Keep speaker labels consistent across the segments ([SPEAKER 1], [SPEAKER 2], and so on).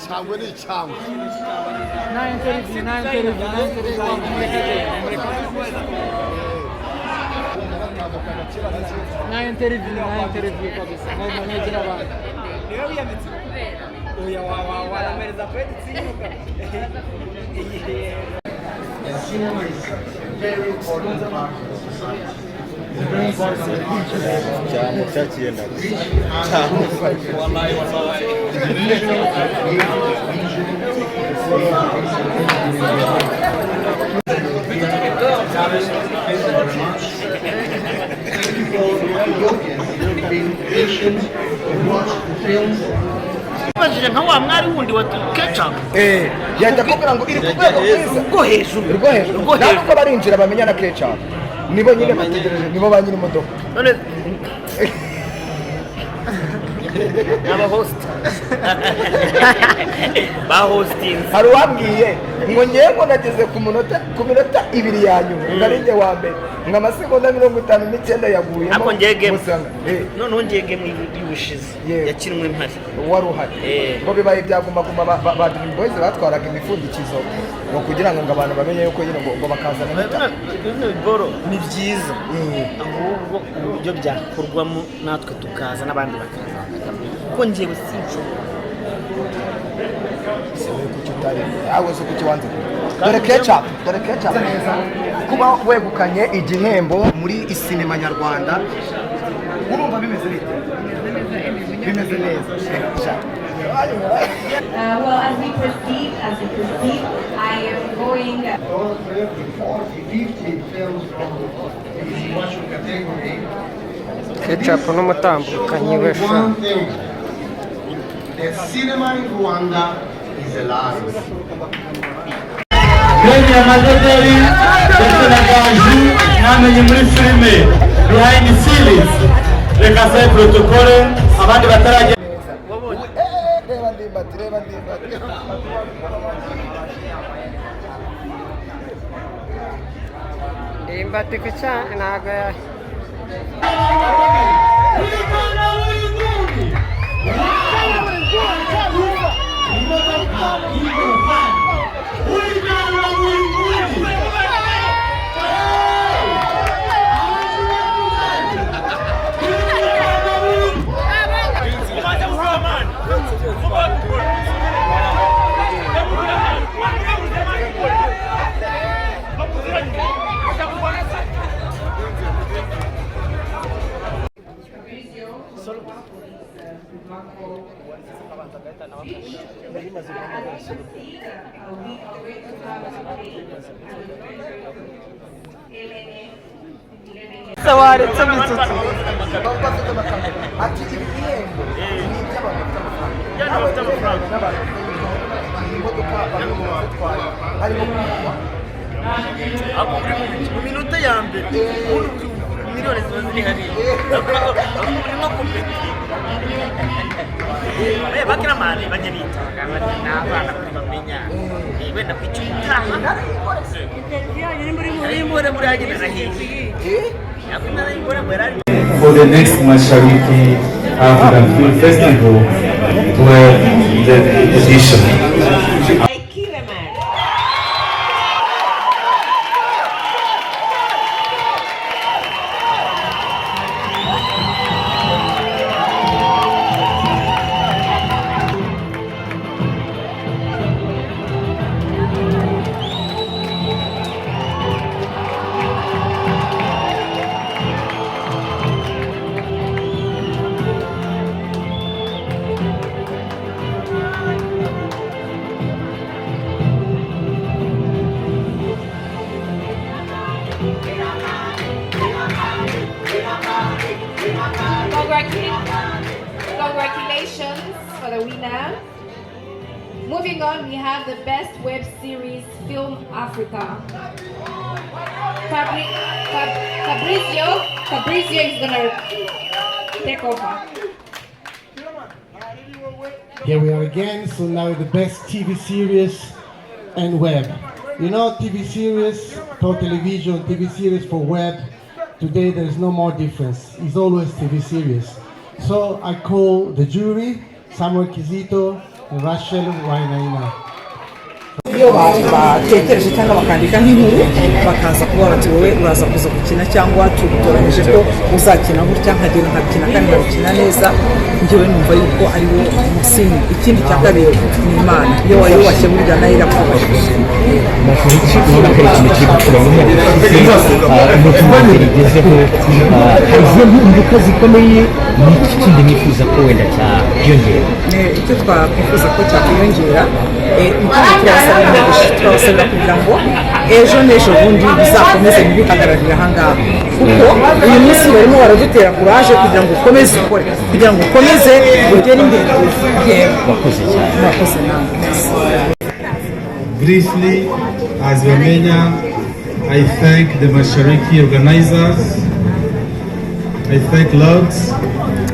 [SPEAKER 1] cyangwa ni cyangwa
[SPEAKER 2] na interview kabisa nagira abantu
[SPEAKER 3] niwe wiyamitse oya waramereza kweti tsimuka
[SPEAKER 1] cinema is a very important part of the society. It's very important Thank you for the audience for being patient and watch the films.
[SPEAKER 4] nka wa mwari wundi wa ketchup
[SPEAKER 5] yajya kubwira ngo iri ku rwego rwiza rwo hejuru ntabwo barinjira bamenya na ketchup nibo nyine bategereje nibo ba nyiri imodoka
[SPEAKER 4] none aba host ba hosting
[SPEAKER 5] hari uwambwiye ngo ngewe ngo nageze ku minota ibiri ya nyuma ngari njye wa mbere ngo amasegonda 59 yaguye
[SPEAKER 4] ako ngege none ngege mu y'ubushize yakinwe mpari
[SPEAKER 5] wari uhari ngo bibaye byaguma ba Dream Boys batwaraga imifundikizo ngo kugira ngo abantu bamenye yuko nyine ngo bakazana
[SPEAKER 4] boro ni byiza ahubwo uburyo byakorwamo natwe tukaza n'abandi bakaza ko ngiye sinshobora
[SPEAKER 5] aho zo kukiwanze dore ketchup neza kuba wegukanye igihembo muri isinema nyarwanda urumva bimeze bite bimeze neza
[SPEAKER 6] well, as we proceed, I am going.
[SPEAKER 1] 50 films from the Zifashe category.
[SPEAKER 2] ketchup n'umutambukanyi w'esha
[SPEAKER 1] The cinema in Rwanda is alive.
[SPEAKER 7] Kenya Madederi ndetse na Gaju namenye muri filime behind the scenes reka se protocole abandi batarajya
[SPEAKER 5] reba ndimbati
[SPEAKER 2] ndimbati kicha ntago waretse Mitsutsu
[SPEAKER 5] ati ibihembo ni
[SPEAKER 4] y'abantu bafite amafaranga
[SPEAKER 5] imodoka batwara harimo
[SPEAKER 4] abo mu minota ya mbere miliyoni ziba ziri hariya urimo kompeti ba Killaman bajya bitanga n'abana kuri bamenya wenda ku cyutaha muri agenera hizi
[SPEAKER 7] for the next Mashariki African Film Festival where the edition
[SPEAKER 6] Killaman. Congratulations for the winner. Moving on, we have the best web series Film Africa. Fabrizio is gonna take over.
[SPEAKER 8] Here we are again, so now the best TV series and web. You know, TV series for television, TV series for web. Today there is no more difference. It's always TV series. So I call the jury, Samuel Kizito, Rachel Wainaina.
[SPEAKER 3] iyo batekereje cyangwa bakandika nk'inkuru bakaza kuba bati wowe uraza kuza gukina cyangwa tugutoranyije ko uzakina gutya nkagenda nkakina kandi nkabikina neza njyewe numva yuko ari wo umusingi. Ikindi cya kabiri ni Imana, iyo wayubashye burya nayo irakubashije.
[SPEAKER 9] iki ubona ko ari ikintu kiri gukuramo umutima bigezeho hariho impinduka zikomeye. Ni iki kindi nifuza ko wenda cyiyongera?
[SPEAKER 3] Icyo twakwifuza ko cyakwiyongera turabasabira kugira ngo ejo n'ejo bundi bizakomeze ntibihagararire aha ngaha, kuko uyu munsi barimo baradutera kuraje kugira ngo ukomeze ukore, kugira ngo ukomeze ugere imbere.
[SPEAKER 9] Wakoze cyane.
[SPEAKER 3] Murakoze namwe.
[SPEAKER 10] Briefly, as Wamenya, I thank the Mashariki organizers. I thank Lords.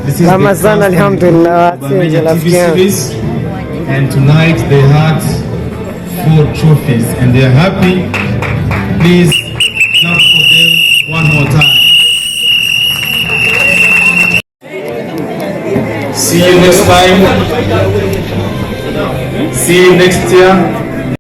[SPEAKER 10] This is
[SPEAKER 2] Ramazan, alhamdulillah,
[SPEAKER 10] the TV series, and tonight they had 4 trophies, and they are happy. Please clap for them one more time. See you next time. See you next year.